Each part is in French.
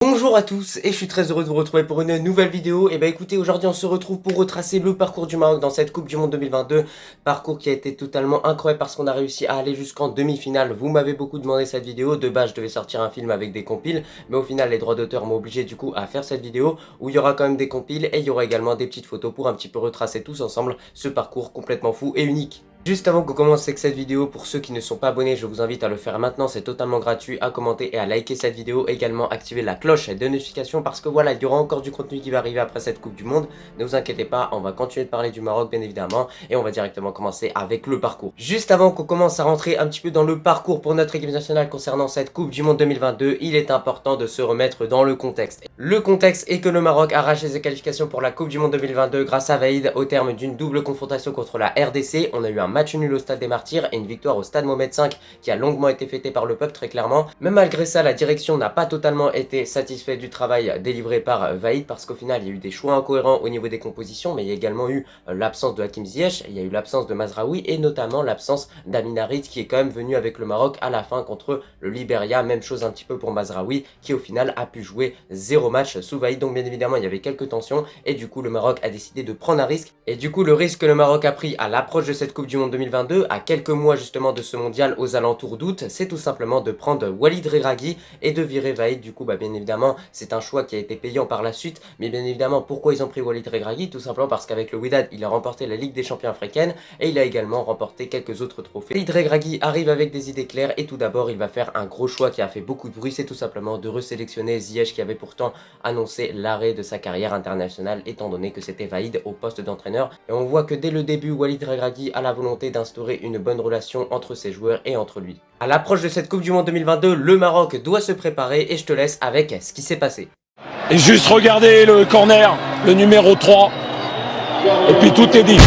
Bonjour à tous et je suis très heureux de vous retrouver pour une nouvelle vidéo. Et bah écoutez, aujourd'hui on se retrouve pour retracer le parcours du Maroc dans cette Coupe du Monde 2022. Parcours qui a été totalement incroyable parce qu'on a réussi à aller jusqu'en demi-finale. Vous m'avez beaucoup demandé cette vidéo. De base je devais sortir un film avec des compiles, mais au final les droits d'auteur m'ont obligé du coup à faire cette vidéo où il y aura quand même des compiles et il y aura également des petites photos pour un petit peu retracer tous ensemble ce parcours complètement fou et unique. Juste avant qu'on commence avec cette vidéo, pour ceux qui ne sont pas abonnés, je vous invite à le faire maintenant, c'est totalement gratuit, à commenter et à liker cette vidéo, également activer la cloche de notification parce que voilà, il y aura encore du contenu qui va arriver après cette Coupe du Monde. Ne vous inquiétez pas, on va continuer de parler du Maroc bien évidemment et on va directement commencer avec le parcours. Juste avant qu'on commence à rentrer un petit peu dans le parcours pour notre équipe nationale concernant cette Coupe du Monde 2022, il est important de se remettre dans le contexte. Le contexte est que le Maroc arrache ses qualifications pour la Coupe du Monde 2022 grâce à Vaïd au terme d'une double confrontation contre la RDC. On a eu un match nul au Stade des Martyrs et une victoire au Stade Mohamed V qui a longuement été fêtée par le peuple très clairement. Mais malgré ça, la direction n'a pas totalement été satisfaite du travail délivré par Vaïd parce qu'au final, il y a eu des choix incohérents au niveau des compositions, mais il y a également eu l'absence de Hakim Ziyech, il y a eu l'absence de Mazraoui et notamment l'absence d'Amin Harit qui est quand même venu avec le Maroc à la fin contre le Liberia. Même chose un petit peu pour Mazraoui qui au final a pu jouer 0 match sous Vaïd. Donc bien évidemment, il y avait quelques tensions et du coup, le Maroc a décidé de prendre un risque. Et du coup, le risque que le Maroc a pris à l'approche de cette Coupe du Monde 2022, à quelques mois justement de ce mondial aux alentours d'août, c'est tout simplement de prendre Walid Regragui et de virer Vaïd. Du coup, bien évidemment, c'est un choix qui a été payant par la suite, mais bien évidemment, pourquoi ils ont pris Walid Regragui? Tout simplement parce qu'avec le Wydad, il a remporté la Ligue des Champions africaine et il a également remporté quelques autres trophées. Walid Regragui arrive avec des idées claires et tout d'abord, il va faire un gros choix qui a fait beaucoup de bruit, c'est tout simplement de resélectionner Ziyech qui avait pourtant annoncé l'arrêt de sa carrière internationale étant donné que c'était Vaïd au poste d'entraîneur. Et on voit que dès le début, Walid Regragui a la volonté d'instaurer une bonne relation entre ses joueurs et entre lui. À l'approche de cette Coupe du Monde 2022, le Maroc doit se préparer et je te laisse avec ce qui s'est passé. Et juste regardez le corner, le numéro 3, et puis tout est dit.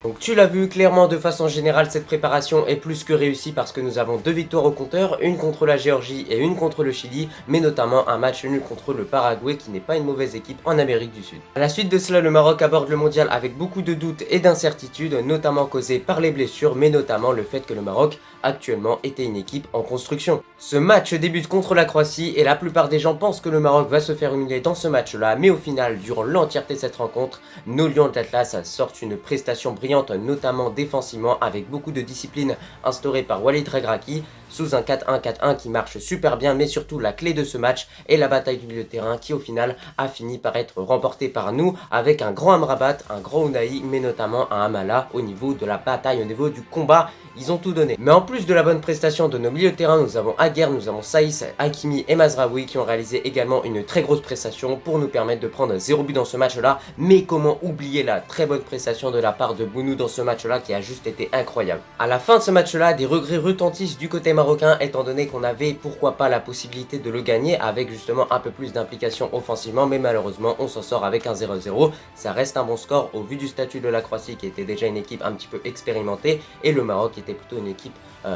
Donc tu l'as vu, clairement de façon générale cette préparation est plus que réussie parce que nous avons 2 victoires au compteur, une contre la Géorgie et une contre le Chili, mais notamment un match nul contre le Paraguay qui n'est pas une mauvaise équipe en Amérique du Sud. À la suite de cela, le Maroc aborde le mondial avec beaucoup de doutes et d'incertitudes, notamment causées par les blessures, mais notamment le fait que le Maroc actuellement était une équipe en construction. Ce match débute contre la Croatie et la plupart des gens pensent que le Maroc va se faire humilier dans ce match-là, mais au final, durant l'entièreté de cette rencontre, nos Lions de l'Atlas sortent une prestation brillante, notamment défensivement, avec beaucoup de discipline instaurée par Walid Regragui, sous un 4-1-4-1 qui marche super bien, mais surtout la clé de ce match est la bataille du milieu de terrain qui au final a fini par être remportée par nous avec un grand Amrabat, un grand Ounahi, mais notamment un Amala au niveau de la bataille, au niveau du combat. Ils ont tout donné. Mais en plus de la bonne prestation de nos milieux de terrain, nous avons Aguer, nous avons Saïs, Hakimi et Mazraoui qui ont réalisé également une très grosse prestation pour nous permettre de prendre 0 but dans ce match-là. Mais comment oublier la très bonne prestation de la part de Bounou dans ce match-là qui a juste été incroyable. À la fin de ce match-là, des regrets retentissent du côté marocain étant donné qu'on avait pourquoi pas la possibilité de le gagner avec justement un peu plus d'implication offensivement, mais malheureusement on s'en sort avec un 0-0. Ça reste un bon score au vu du statut de la Croatie qui était déjà une équipe un petit peu expérimentée et le Maroc était plutôt une équipe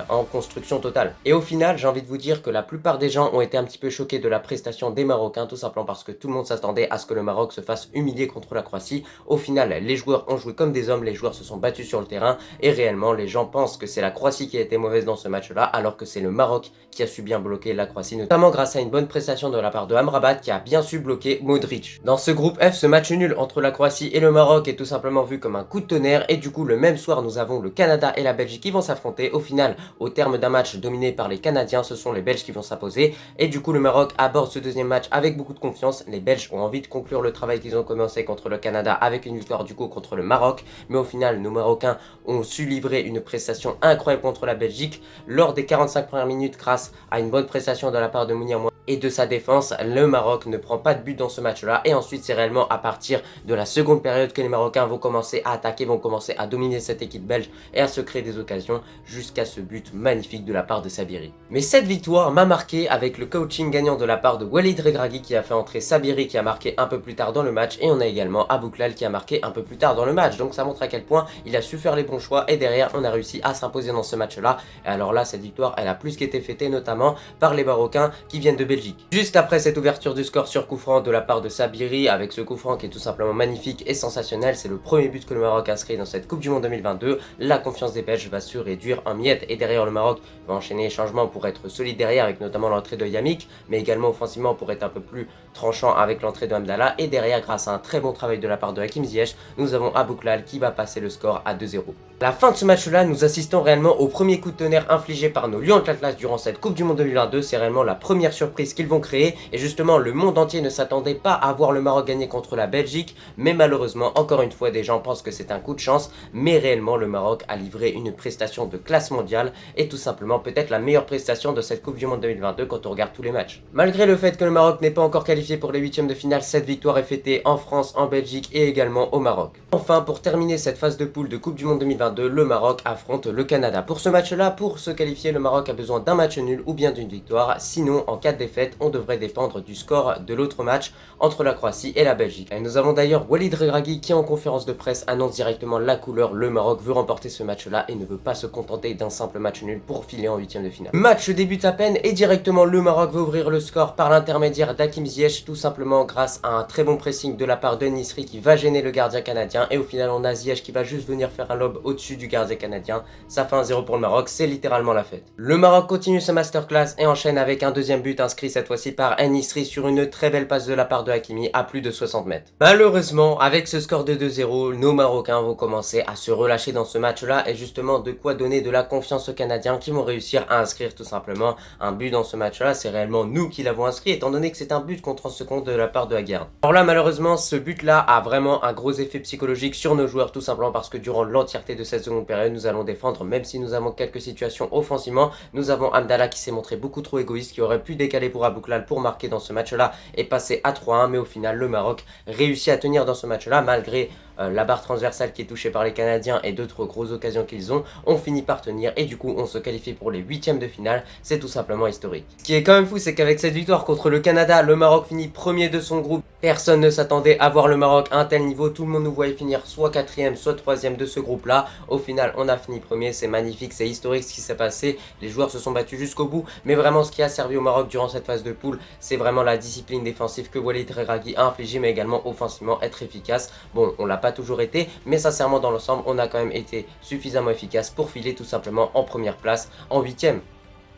en construction totale. Et au final, j'ai envie de vous dire que la plupart des gens ont été un petit peu choqués de la prestation des Marocains, tout simplement parce que tout le monde s'attendait à ce que le Maroc se fasse humilier contre la Croatie. Au final, les joueurs ont joué comme des hommes, les joueurs se sont battus sur le terrain et réellement, les gens pensent que c'est la Croatie qui a été mauvaise dans ce match-là, alors que c'est le Maroc qui a su bien bloquer la Croatie, notamment grâce à une bonne prestation de la part de Amrabat qui a bien su bloquer Modric. Dans ce groupe F, ce match nul entre la Croatie et le Maroc est tout simplement vu comme un coup de tonnerre et du coup, le même soir, nous avons le Canada et la Belgique qui vont s'affronter. Au final, au terme d'un match dominé par les Canadiens, ce sont les Belges qui vont s'imposer. Et du coup, le Maroc aborde ce deuxième match avec beaucoup de confiance. Les Belges ont envie de conclure le travail qu'ils ont commencé contre le Canada avec une victoire du coup contre le Maroc. Mais au final, nos Marocains ont su livrer une prestation incroyable contre la Belgique lors des 45 premières minutes grâce à une bonne prestation de la part de Mounir et de sa défense. Le Maroc ne prend pas de but dans ce match-là et ensuite c'est réellement à partir de la seconde période que les Marocains vont commencer à attaquer, vont commencer à dominer cette équipe belge et à se créer des occasions jusqu'à ce but magnifique de la part de Sabiri. Mais cette victoire m'a marqué avec le coaching gagnant de la part de Walid Regragui qui a fait entrer Sabiri qui a marqué un peu plus tard dans le match et on a également Abouklal qui a marqué un peu plus tard dans le match. Donc ça montre à quel point il a su faire les bons choix et derrière on a réussi à s'imposer dans ce match-là. Et alors là cette victoire elle a plus qu'été fêtée notamment par les Marocains qui viennent de Belgique. Juste après cette ouverture du score sur coup franc de la part de Sabiri avec ce coup franc qui est tout simplement magnifique et sensationnel, c'est le premier but que le Maroc inscrit dans cette Coupe du Monde 2022. La confiance des Belges va se réduire en miettes et derrière le Maroc va enchaîner les changements pour être solide derrière avec notamment l'entrée de Yamik, mais également offensivement pour être un peu plus tranchant avec l'entrée de Hamdallah et derrière grâce à un très bon travail de la part de Hakim Ziyech, nous avons Abouklal qui va passer le score à 2-0. À la fin de ce match-là, nous assistons réellement au premier coup de tonnerre infligé par nos Lions de l'Atlas durant cette Coupe du Monde 2022. C'est réellement la première surprise qu'ils vont créer et justement le monde entier ne s'attendait pas à voir le Maroc gagner contre la Belgique, mais malheureusement encore une fois des gens pensent que c'est un coup de chance, mais réellement le Maroc a livré une prestation de classe mondiale et tout simplement peut-être la meilleure prestation de cette Coupe du Monde 2022 quand on regarde tous les matchs. Malgré le fait que le Maroc n'est pas encore qualifié pour les huitièmes de finale, cette victoire est fêtée en France, en Belgique et également au Maroc. Enfin, pour terminer cette phase de poule de Coupe du Monde 2022, le Maroc affronte le Canada. Pour ce match-là, pour se qualifier, le Maroc a besoin d'un match nul ou bien d'une victoire. Sinon, en cas de défaite, on devrait dépendre du score de l'autre match entre la Croatie et la Belgique. Et nous avons d'ailleurs Walid Regragui qui en conférence de presse annonce directement la couleur. Le Maroc veut remporter ce match-là et ne veut pas se contenter d'un simple match nul pour filer en huitième de finale. Le match débute à peine et directement le Maroc va ouvrir le score par l'intermédiaire d'Hakim Ziyech, tout simplement grâce à un très bon pressing de la part de Nisri qui va gêner le gardien canadien et au final on a Ziyech qui va juste venir faire un lob au-dessus du gardien canadien. Ça fait 1-0 pour le Maroc, c'est littéralement la fête. Le Maroc continue sa masterclass et enchaîne avec un deuxième but inscrit cette fois-ci par Nisri sur une très belle passe de la part de Hakimi à plus de 60 mètres. Malheureusement, avec ce score de 2-0, nos Marocains vont commencer à se relâcher dans ce match-là et justement de quoi donner de la confiance aux Canadiens qui vont réussir à inscrire tout simplement un but dans ce match-là. C'est réellement nous qui l'avons inscrit étant donné que c'est un but contre 30 secondes de la part de Haguer. Alors là, malheureusement, ce but-là a vraiment un gros effet psychologique sur nos joueurs tout simplement parce que durant l'entièreté de cette seconde période, nous allons défendre même si nous avons quelques situations offensivement. Nous avons Hamdallah qui s'est montré beaucoup trop égoïste, qui aurait pu décaler pour Abouklal pour marquer dans ce match-là et passer à 3-1, mais au final, le Maroc réussit à tenir dans ce match-là malgré la barre transversale qui est touchée par les Canadiens et d'autres grosses occasions qu'ils ont. On finit par tenir et du coup on se qualifie pour les huitièmes de finale. C'est tout simplement historique. Ce qui est quand même fou, c'est qu'avec cette victoire contre le Canada, le Maroc finit premier de son groupe. Personne ne s'attendait à voir le Maroc à un tel niveau. Tout le monde nous voyait finir soit quatrième, soit troisième de ce groupe-là. Au final, on a fini premier. C'est magnifique, c'est historique ce qui s'est passé. Les joueurs se sont battus jusqu'au bout. Mais vraiment, ce qui a servi au Maroc durant cette phase de poule, c'est vraiment la discipline défensive que Walid Regragui a infligée, mais également offensivement être efficace. Bon, on l'a pas toujours été, mais sincèrement dans l'ensemble, on a quand même été suffisamment efficace pour filer tout simplement en première place, en huitième.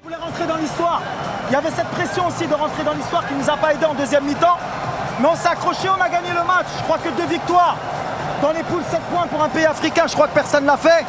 On voulait rentrer dans l'histoire. Il y avait cette pression aussi de rentrer dans l'histoire qui ne nous a pas aidé en deuxième mi-temps. Mais on s'est accroché, on a gagné le match. Je crois que 2 victoires dans les poules, 7 points pour un pays africain, je crois que personne ne l'a fait.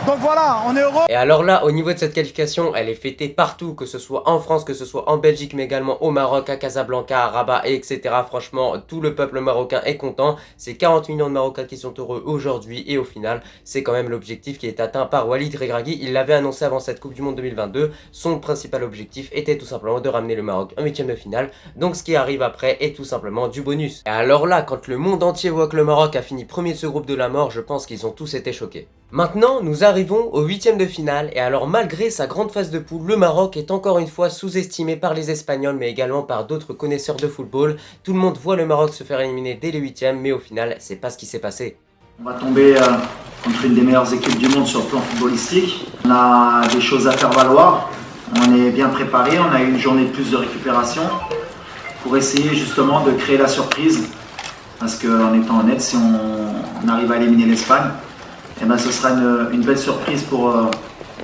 Donc voilà, on est heureux. Et alors là, au niveau de cette qualification, elle est fêtée partout, que ce soit en France, que ce soit en Belgique, mais également au Maroc, à Casablanca, à Rabat, et etc. Franchement, tout le peuple marocain est content. C'est 40 millions de Marocains qui sont heureux aujourd'hui. Et au final, c'est quand même l'objectif qui est atteint par Walid Regragui. Il l'avait annoncé avant cette Coupe du Monde 2022. Son principal objectif était tout simplement de ramener le Maroc en huitième de finale. Donc ce qui arrive après est tout simplement du bonus. Et alors là, quand le monde entier voit que le Maroc a fini premier de ce groupe de la mort, je pense qu'ils ont tous été choqués. Maintenant, nous arrivons au huitième de finale et alors malgré sa grande phase de poule, le Maroc est encore une fois sous-estimé par les Espagnols mais également par d'autres connaisseurs de football. Tout le monde voit le Maroc se faire éliminer dès les huitièmes mais au final, c'est pas ce qui s'est passé. On va tomber contre une des meilleures équipes du monde sur le plan footballistique. On a des choses à faire valoir, on est bien préparé, on a eu une journée de plus de récupération pour essayer justement de créer la surprise parce qu'en étant honnête, si on arrive à éliminer l'Espagne, eh ben, ce sera une belle surprise pour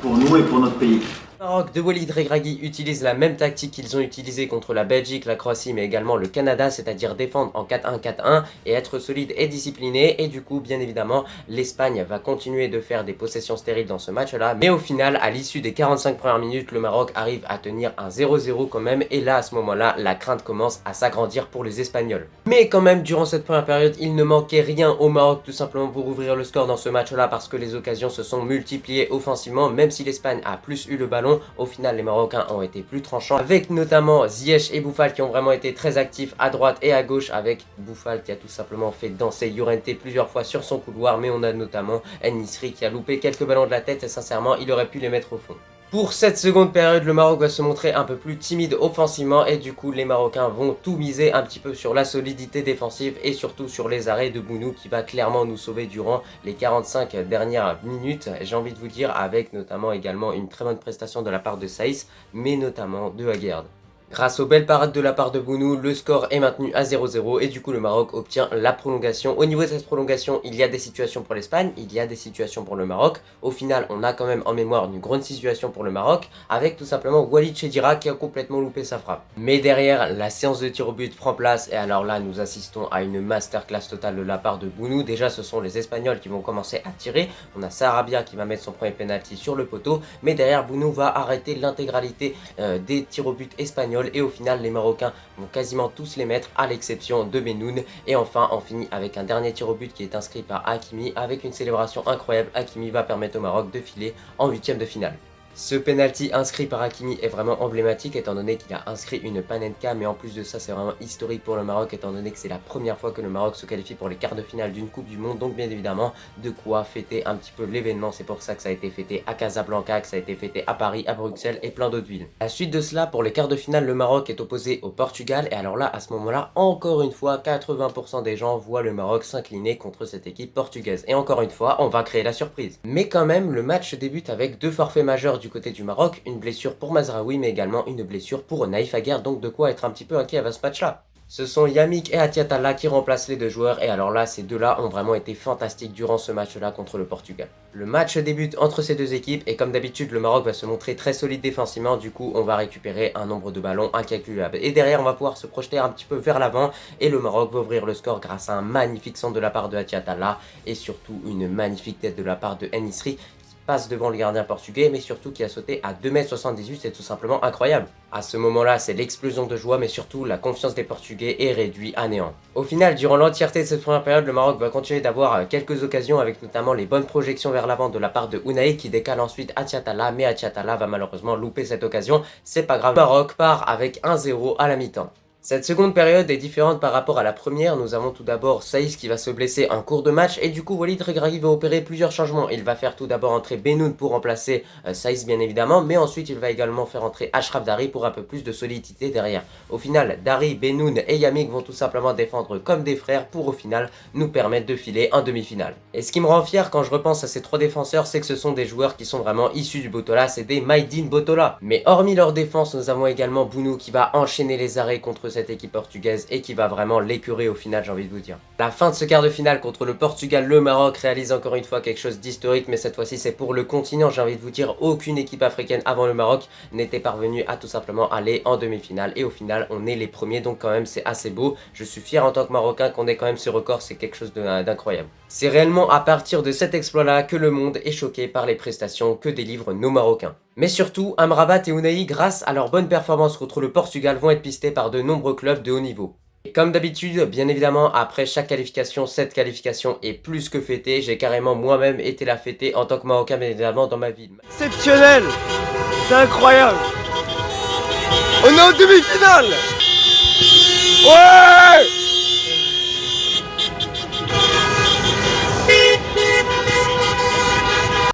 nous et pour notre pays. Le Maroc de Walid Regragui utilise la même tactique qu'ils ont utilisée contre la Belgique, la Croatie mais également le Canada, c'est-à-dire défendre en 4-1-4-1 et être solide et discipliné et du coup bien évidemment l'Espagne va continuer de faire des possessions stériles dans ce match-là mais au final à l'issue des 45 premières minutes le Maroc arrive à tenir un 0-0 quand même et là à ce moment-là la crainte commence à s'agrandir pour les Espagnols. Mais quand même durant cette première période il ne manquait rien au Maroc tout simplement pour ouvrir le score dans ce match-là parce que les occasions se sont multipliées offensivement même si l'Espagne a plus eu le ballon ballon. Au final, les Marocains ont été plus tranchants, avec notamment Ziyech et Boufal qui ont vraiment été très actifs à droite et à gauche, avec Boufal qui a tout simplement fait danser Llorente plusieurs fois sur son couloir, mais on a notamment En-Nesyri qui a loupé quelques ballons de la tête et sincèrement, il aurait pu les mettre au fond. Pour cette seconde période, le Maroc va se montrer un peu plus timide offensivement et du coup les Marocains vont tout miser un petit peu sur la solidité défensive et surtout sur les arrêts de Bounou qui va clairement nous sauver durant les 45 dernières minutes, j'ai envie de vous dire, avec notamment également une très bonne prestation de la part de Saïs, mais notamment de Aguerd. Grâce aux belles parades de la part de Bounou, le score est maintenu à 0-0 et du coup le Maroc obtient la prolongation. Au niveau de cette prolongation, il y a des situations pour l'Espagne, il y a des situations pour le Maroc. Au final, on a quand même en mémoire une grande situation pour le Maroc, avec tout simplement Walid Chedira qui a complètement loupé sa frappe. Mais derrière, la séance de tir au but prend place et alors là, nous assistons à une masterclass totale de la part de Bounou. Déjà, ce sont les Espagnols qui vont commencer à tirer. On a Sarabia qui va mettre son premier penalty sur le poteau, mais derrière, Bounou va arrêter l'intégralité des tirs au but espagnols. Et au final, les Marocains vont quasiment tous les mettre à l'exception de Benoun. Et enfin, on finit avec un dernier tir au but qui est inscrit par Hakimi avec une célébration incroyable. Hakimi va permettre au Maroc de filer en huitième de finale. Ce penalty inscrit par Hakimi est vraiment emblématique étant donné qu'il a inscrit une Panenka, mais en plus de ça c'est vraiment historique pour le Maroc étant donné que c'est la première fois que le Maroc se qualifie pour les quarts de finale d'une Coupe du Monde, donc bien évidemment de quoi fêter un petit peu l'événement. C'est pour ça que ça a été fêté à Casablanca, que ça a été fêté à Paris, à Bruxelles et plein d'autres villes. À la suite de cela, pour les quarts de finale, le Maroc est opposé au Portugal et alors là, à ce moment-là, encore une fois, 80% des gens voient le Maroc s'incliner contre cette équipe portugaise. Et encore une fois, on va créer la surprise. Mais quand même, le match débute avec deux forfaits majeurs du côté du Maroc, une blessure pour Mazraoui mais également une blessure pour Naïf Aguerd, donc de quoi être un petit peu inquiet à ce match là. Ce sont Yamik et Atiatalla qui remplacent les deux joueurs et alors là ces deux là ont vraiment été fantastiques durant ce match là contre le Portugal. Le match débute entre ces deux équipes et comme d'habitude le Maroc va se montrer très solide défensivement, du coup on va récupérer un nombre de ballons incalculable et derrière on va pouvoir se projeter un petit peu vers l'avant et le Maroc va ouvrir le score grâce à un magnifique centre de la part de Atiatalla et surtout une magnifique tête de la part de En-Nesyri passe devant le gardien portugais mais surtout qui a sauté à 2,78 m, c'est tout simplement incroyable. À ce moment-là, c'est l'explosion de joie mais surtout la confiance des Portugais est réduite à néant. Au final, durant l'entièreté de cette première période, le Maroc va continuer d'avoir quelques occasions avec notamment les bonnes projections vers l'avant de la part de Ounahi qui décale ensuite Atiatalla, mais Atiatalla va malheureusement louper cette occasion. C'est pas grave, le Maroc part avec 1-0 à la mi-temps. Cette seconde période est différente par rapport à la première. Nous avons tout d'abord Saïs qui va se blesser en cours de match et du coup Walid Regragui va opérer plusieurs changements. Il va faire tout d'abord entrer Benoun pour remplacer Saïs bien évidemment, mais ensuite il va également faire entrer Achraf Dari pour un peu plus de solidité derrière. Au final, Dari, Benoun et Yamik vont tout simplement défendre comme des frères pour au final nous permettre de filer en demi-finale. Et ce qui me rend fier quand je repense à ces trois défenseurs, c'est que ce sont des joueurs qui sont vraiment issus du Botola, c'est des Maïdine Botola. Mais hormis leur défense, nous avons également Bounou qui va enchaîner les arrêts contre cette équipe portugaise et qui va vraiment l'écurer au final, j'ai envie de vous dire. À la fin de ce quart de finale contre le Portugal, le Maroc réalise encore une fois quelque chose d'historique, mais cette fois-ci c'est pour le continent, j'ai envie de vous dire, aucune équipe africaine avant le Maroc n'était parvenue à tout simplement aller en demi-finale et au final on est les premiers, donc quand même c'est assez beau. Je suis fier en tant que Marocain qu'on ait quand même ce record, c'est quelque chose d'incroyable. C'est réellement à partir de cet exploit-là que le monde est choqué par les prestations que délivrent nos Marocains. Mais surtout, Amrabat et Ounahi, grâce à leur bonne performance contre le Portugal, vont être pistés par de nombreux clubs de haut niveau. Et comme d'habitude, bien évidemment, après chaque qualification, cette qualification est plus que fêtée. J'ai carrément moi-même été la fêter en tant que Marocain, bien évidemment, dans ma ville. Exceptionnel! C'est incroyable! On est en demi-finale! Ouais!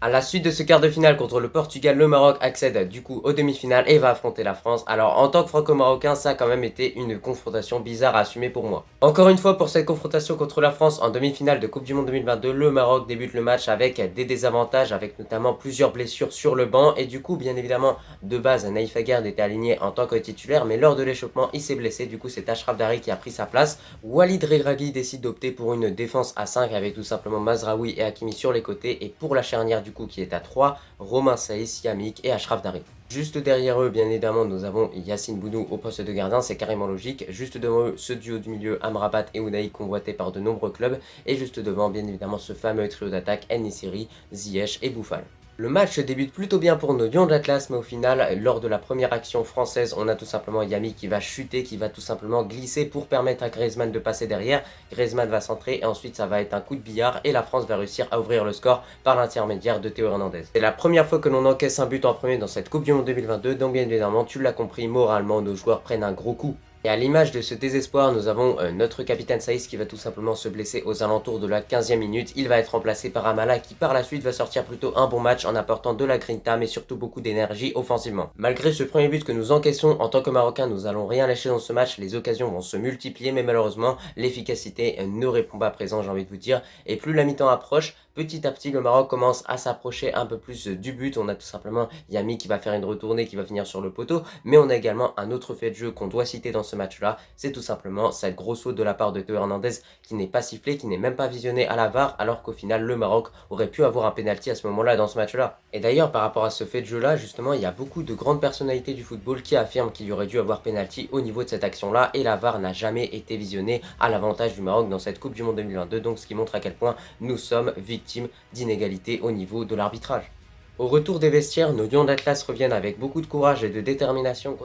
À la suite de ce quart de finale contre le Portugal, le Maroc accède du coup aux demi-finales et va affronter la France. Alors en tant que franco-marocain, ça a quand même été une confrontation bizarre à assumer pour moi. Encore une fois, pour cette confrontation contre la France en demi-finale de Coupe du Monde 2022, le Maroc débute le match avec des désavantages, avec notamment plusieurs blessures sur le banc. Et du coup, bien évidemment, de base, Naïf Aguerd était aligné en tant que titulaire, mais lors de l'échauffement, il s'est blessé. Du coup, c'est Achraf Dari qui a pris sa place. Walid Regragui décide d'opter pour une défense à 5 avec tout simplement Mazraoui et Hakimi sur les côtés. Et pour la charnière du coup qui est à 3, Romain Saïs, Yamik et Achraf Dari. Juste derrière eux, bien évidemment, nous avons Yacine Bounou au poste de gardien, c'est carrément logique. Juste devant eux, ce duo du milieu, Amrabat et Ounahi, convoité par de nombreux clubs. Et juste devant, bien évidemment, ce fameux trio d'attaque, En-Nesyri, Ziyech et Boufal. Le match débute plutôt bien pour nos Lions de l'Atlas, mais au final, lors de la première action française, on a tout simplement Yami qui va chuter, qui va tout simplement glisser pour permettre à Griezmann de passer derrière. Griezmann va centrer et ensuite ça va être un coup de billard et la France va réussir à ouvrir le score par l'intermédiaire de Théo Hernandez. C'est la première fois que l'on encaisse un but en premier dans cette Coupe du Monde 2022, donc bien évidemment, tu l'as compris, moralement, nos joueurs prennent un gros coup. Et à l'image de ce désespoir, nous avons notre capitaine Saïs qui va tout simplement se blesser aux alentours de la 15e minute. Il va être remplacé par Amala qui par la suite va sortir plutôt un bon match en apportant de la grinta mais surtout beaucoup d'énergie offensivement. Malgré ce premier but que nous encaissons, en tant que Marocains, nous allons rien lâcher dans ce match. Les occasions vont se multiplier mais malheureusement l'efficacité ne répond pas présent, j'ai envie de vous dire. Et plus la mi-temps approche, petit à petit le Maroc commence à s'approcher un peu plus du but. On a tout simplement Yami qui va faire une retournée qui va finir sur le poteau. Mais on a également un autre fait de jeu qu'on doit citer dans ce match-là, c'est tout simplement cette grosse faute de la part de Théo Hernandez qui n'est pas sifflée, qui n'est même pas visionnée à la VAR, alors qu'au final le Maroc aurait pu avoir un penalty à ce moment-là dans ce match-là. Et d'ailleurs par rapport à ce fait de jeu-là, justement, il y a beaucoup de grandes personnalités du football qui affirment qu'il y aurait dû avoir penalty au niveau de cette action-là, et la VAR n'a jamais été visionnée à l'avantage du Maroc dans cette Coupe du Monde 2022, donc ce qui montre à quel point nous sommes victimes d'inégalités au niveau de l'arbitrage. Au retour des vestiaires, nos Lions d'Atlas reviennent avec beaucoup de courage et de détermination.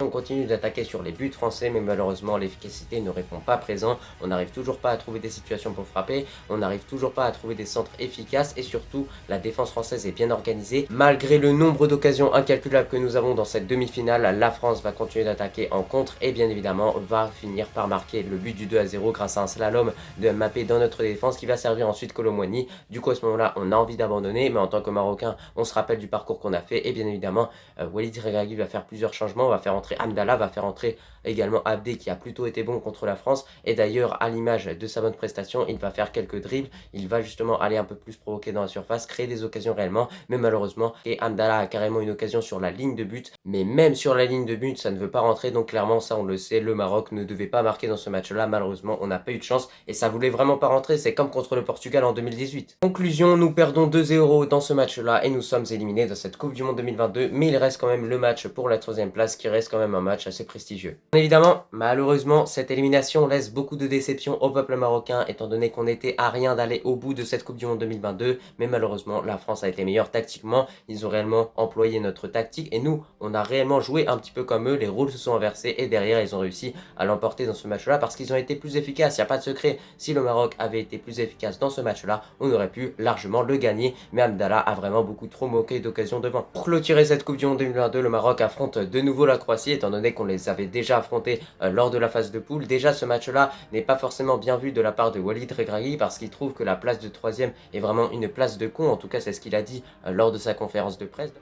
On continue d'attaquer sur les buts français, mais malheureusement l'efficacité ne répond pas présent. On n'arrive toujours pas à trouver des situations pour frapper, on n'arrive toujours pas à trouver des centres efficaces et surtout la défense française est bien organisée. Malgré le nombre d'occasions incalculables que nous avons dans cette demi-finale, la France va continuer d'attaquer en contre et bien évidemment va finir par marquer le but du 2-0 grâce à un slalom de Mbappé dans notre défense qui va servir ensuite Kolo Muani. Du coup à ce moment-là on a envie d'abandonner, mais en tant que Marocain on se rappelle du parcours qu'on a fait et bien évidemment Walid Regragui va faire plusieurs changements, va faire entrer Hamdallah, va faire entrer également Abdé qui a plutôt été bon contre la France et d'ailleurs à l'image de sa bonne prestation il va faire quelques dribbles, il va justement aller un peu plus provoquer dans la surface, créer des occasions réellement, mais malheureusement et Hamdallah a carrément une occasion sur la ligne de but, mais même sur la ligne de but ça ne veut pas rentrer, donc clairement ça on le sait, le Maroc ne devait pas marquer dans ce match là, malheureusement on n'a pas eu de chance et ça voulait vraiment pas rentrer, c'est comme contre le Portugal en 2018. Conclusion, nous perdons 2-0 dans ce match là et nous sommes éliminés dans cette Coupe du Monde 2022, mais il reste quand même le match pour la 3e place qui reste quand même un match assez prestigieux. Évidemment, malheureusement, cette élimination laisse beaucoup de déception au peuple marocain étant donné qu'on était à rien d'aller au bout de cette Coupe du Monde 2022, mais malheureusement, la France a été meilleure tactiquement, ils ont réellement employé notre tactique et nous, on a réellement joué un petit peu comme eux, les rôles se sont inversés et derrière, ils ont réussi à l'emporter dans ce match-là parce qu'ils ont été plus efficaces, il n'y a pas de secret. Si le Maroc avait été plus efficace dans ce match-là, on aurait pu largement le gagner, mais Hamdallah a vraiment beaucoup trop moqué d'occasions devant. Pour clôturer cette Coupe du Monde 2022, le Maroc affronte de nouveau la Croatie étant donné qu'on les avait déjà affrontés lors de la phase de poule. Déjà ce match-là n'est pas forcément bien vu de la part de Walid Regragui parce qu'il trouve que la place de 3e est vraiment une place de con, en tout cas c'est ce qu'il a dit lors de sa conférence de presse.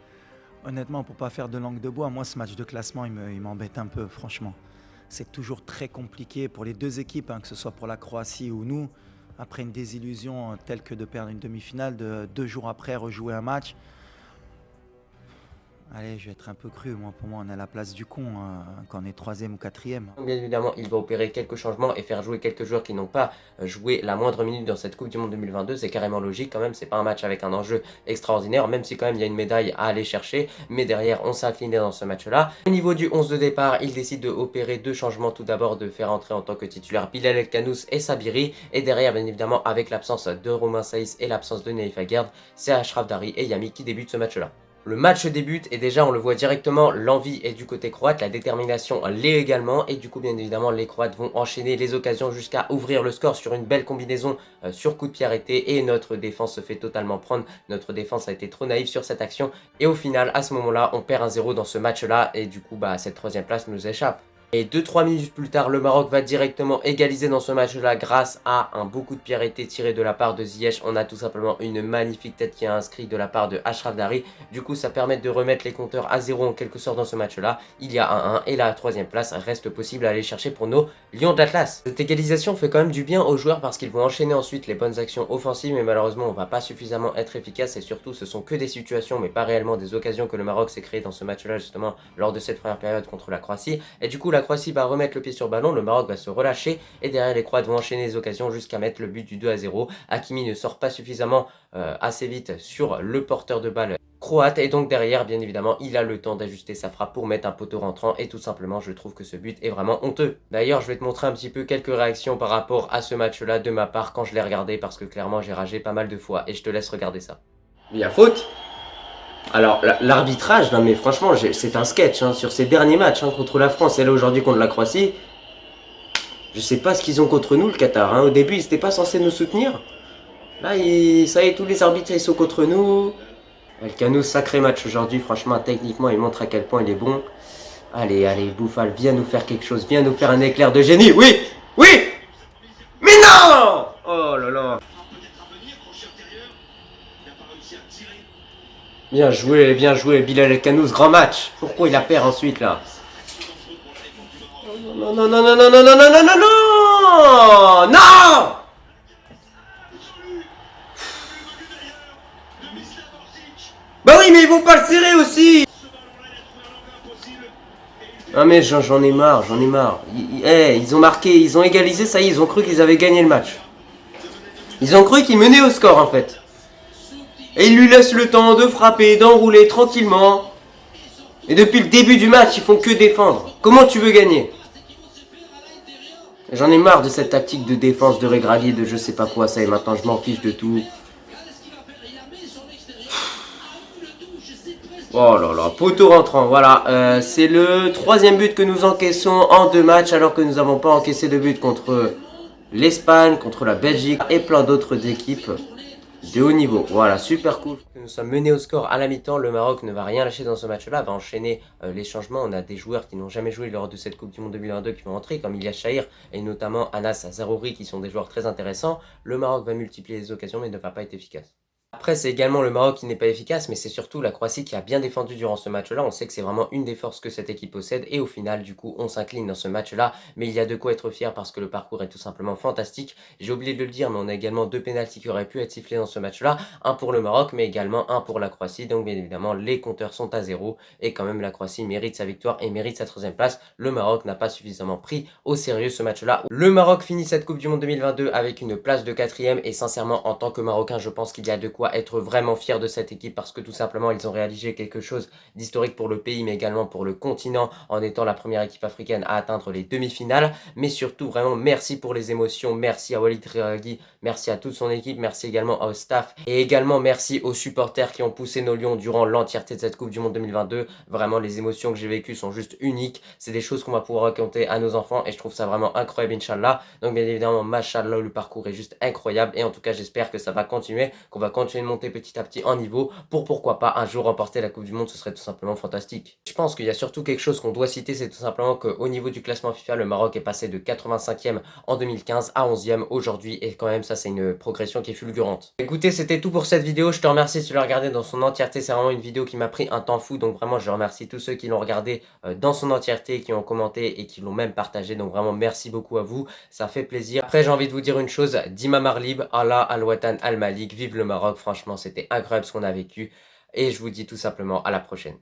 Honnêtement, pour pas faire de langue de bois, moi ce match de classement il m'embête un peu franchement. C'est toujours très compliqué pour les deux équipes, que ce soit pour la Croatie ou nous. Après une désillusion telle que de perdre une demi-finale, de 2 jours après rejouer un match. Allez, je vais être un peu cru, pour moi on est à la place du con quand on est 3e ou 4e. Bien évidemment, il va opérer quelques changements et faire jouer quelques joueurs qui n'ont pas joué la moindre minute dans cette Coupe du Monde 2022. C'est carrément logique quand même, c'est pas un match avec un enjeu extraordinaire, même si quand même il y a une médaille à aller chercher. Mais derrière, on s'est incliné dans ce match-là. Au niveau du 11 de départ, il décide de opérer 2 changements. Tout d'abord de faire entrer en tant que titulaire Bilal El Khanous et Sabiri. Et derrière, bien évidemment, avec l'absence de Romain Saïs et l'absence de Naïf Aguerd, c'est Achraf Dari et Yami qui débutent ce match-là. Le match débute et déjà on le voit directement, l'envie est du côté croate, la détermination l'est également et du coup bien évidemment les Croates vont enchaîner les occasions jusqu'à ouvrir le score sur une belle combinaison sur coup de pied arrêté et notre défense se fait totalement prendre, notre défense a été trop naïve sur cette action et au final à ce moment là on perd 1-0 dans ce match là et du coup cette 3e place nous échappe. Et 2-3 minutes plus tard, le Maroc va directement égaliser dans ce match-là grâce à un beau coup de pied arrêté tiré de la part de Ziyech. On a tout simplement une magnifique tête qui est inscrite de la part de Achraf Dari. Du coup, ça permet de remettre les compteurs à 0 en quelque sorte dans ce match-là. Il y a 1-1 et la 3e place reste possible à aller chercher pour nos Lions de l'Atlas. Cette égalisation fait quand même du bien aux joueurs parce qu'ils vont enchaîner ensuite les bonnes actions offensives, mais malheureusement, on va pas suffisamment être efficace et surtout, ce sont que des situations, mais pas réellement des occasions que le Maroc s'est créé dans ce match-là justement lors de cette première période contre la Croatie. Et du coup, la Croatie va remettre le pied sur ballon, le Maroc va se relâcher et derrière les Croates vont enchaîner les occasions jusqu'à mettre le but du 2-0. Hakimi ne sort pas suffisamment assez vite sur le porteur de balle croate, et donc derrière, bien évidemment, il a le temps d'ajuster sa frappe pour mettre un poteau rentrant, et tout simplement, je trouve que ce but est vraiment honteux. D'ailleurs, je vais te montrer un petit peu quelques réactions par rapport à ce match-là de ma part quand je l'ai regardé, parce que clairement, j'ai ragé pas mal de fois, et je te laisse regarder ça. Il y a faute. Alors, l'arbitrage, non mais franchement, c'est un sketch, hein, sur ces derniers matchs, hein, contre la France et là aujourd'hui contre la Croatie. Je sais pas ce qu'ils ont contre nous, le Qatar, hein. Au début, ils n'étaient pas censés nous soutenir. Là, ça y est, tous les arbitres, ils sont contre nous. El Cano, sacré match aujourd'hui, franchement, techniquement, il montre à quel point il est bon. Allez, allez, Bouffal, viens nous faire quelque chose, viens nous faire un éclair de génie, oui. Oui. Mais non. Oh là là. Bien joué, Bilal El Kanous, grand match. Pourquoi il a perd ensuite là? Non, non, non, non, non, non, non, non, non, non, non, non. Bah oui, mais ils vont pas le serrer aussi. Ah mais j'en ai marre, j'en ai marre. Ils ont marqué, ils ont égalisé, ça y est, ils ont cru qu'ils avaient gagné le match. Ils ont cru qu'ils menaient au score en fait. Et ils lui laissent le temps de frapper, d'enrouler tranquillement. Et depuis le début du match, ils font que défendre. Comment tu veux gagner? J'en ai marre de cette tactique de défense, de régralier, de je sais pas quoi, ça et maintenant je m'en fiche de tout. Oh là là, poteau rentrant, voilà. C'est le 3e but que nous encaissons en 2 matchs alors que nous n'avons pas encaissé de but contre l'Espagne, contre la Belgique et plein d'autres équipes de haut niveau. Voilà, super cool. Nous sommes menés au score à la mi-temps. Le Maroc ne va rien lâcher dans ce match-là, va enchaîner les changements. On a des joueurs qui n'ont jamais joué lors de cette Coupe du Monde 2022 qui vont rentrer, comme Ilyas Chahir et notamment Anas Zaroury, qui sont des joueurs très intéressants. Le Maroc va multiplier les occasions mais ne va pas être efficace. Après, c'est également le Maroc qui n'est pas efficace, mais c'est surtout la Croatie qui a bien défendu durant ce match-là. On sait que c'est vraiment une des forces que cette équipe possède, et au final, du coup, on s'incline dans ce match-là. Mais il y a de quoi être fier parce que le parcours est tout simplement fantastique. J'ai oublié de le dire, mais on a également 2 pénaltys qui auraient pu être sifflés dans ce match-là. Un pour le Maroc, mais également un pour la Croatie. Donc, bien évidemment, les compteurs sont à 0, et quand même, la Croatie mérite sa victoire et mérite sa 3e place. Le Maroc n'a pas suffisamment pris au sérieux ce match-là. Le Maroc finit cette Coupe du Monde 2022 avec une place de 4e, et sincèrement, en tant que Marocain, je pense qu'il y a de quoi être vraiment fier de cette équipe parce que tout simplement ils ont réalisé quelque chose d'historique pour le pays mais également pour le continent en étant la première équipe africaine à atteindre les demi-finales. Mais surtout vraiment merci pour les émotions, merci à Walid Regragui, merci à toute son équipe, merci également au staff et également merci aux supporters qui ont poussé nos Lions durant l'entièreté de cette Coupe du Monde 2022. Vraiment les émotions que j'ai vécues sont juste uniques, c'est des choses qu'on va pouvoir raconter à nos enfants et je trouve ça vraiment incroyable, Inch'Allah. Donc bien évidemment Machallah, le parcours est juste incroyable et en tout cas j'espère que ça va continuer, qu'on va continuer de monter petit à petit en niveau pour pourquoi pas un jour remporter la Coupe du Monde, ce serait tout simplement fantastique. Je pense qu'il y a surtout quelque chose qu'on doit citer, c'est tout simplement qu'au niveau du classement FIFA, le Maroc est passé de 85e en 2015 à 11e aujourd'hui et quand même ça c'est une progression qui est fulgurante. Écoutez, c'était tout pour cette vidéo, je te remercie si tu l'as regardé dans son entièreté, c'est vraiment une vidéo qui m'a pris un temps fou, donc vraiment je remercie tous ceux qui l'ont regardé dans son entièreté, qui ont commenté et qui l'ont même partagé, donc vraiment merci beaucoup à vous, ça fait plaisir. Après j'ai envie de vous dire une chose, Dima Marlib, Allah Al-Watan Al-Malik, vive le Maroc, franchement c'était incroyable ce qu'on a vécu et je vous dis tout simplement à la prochaine.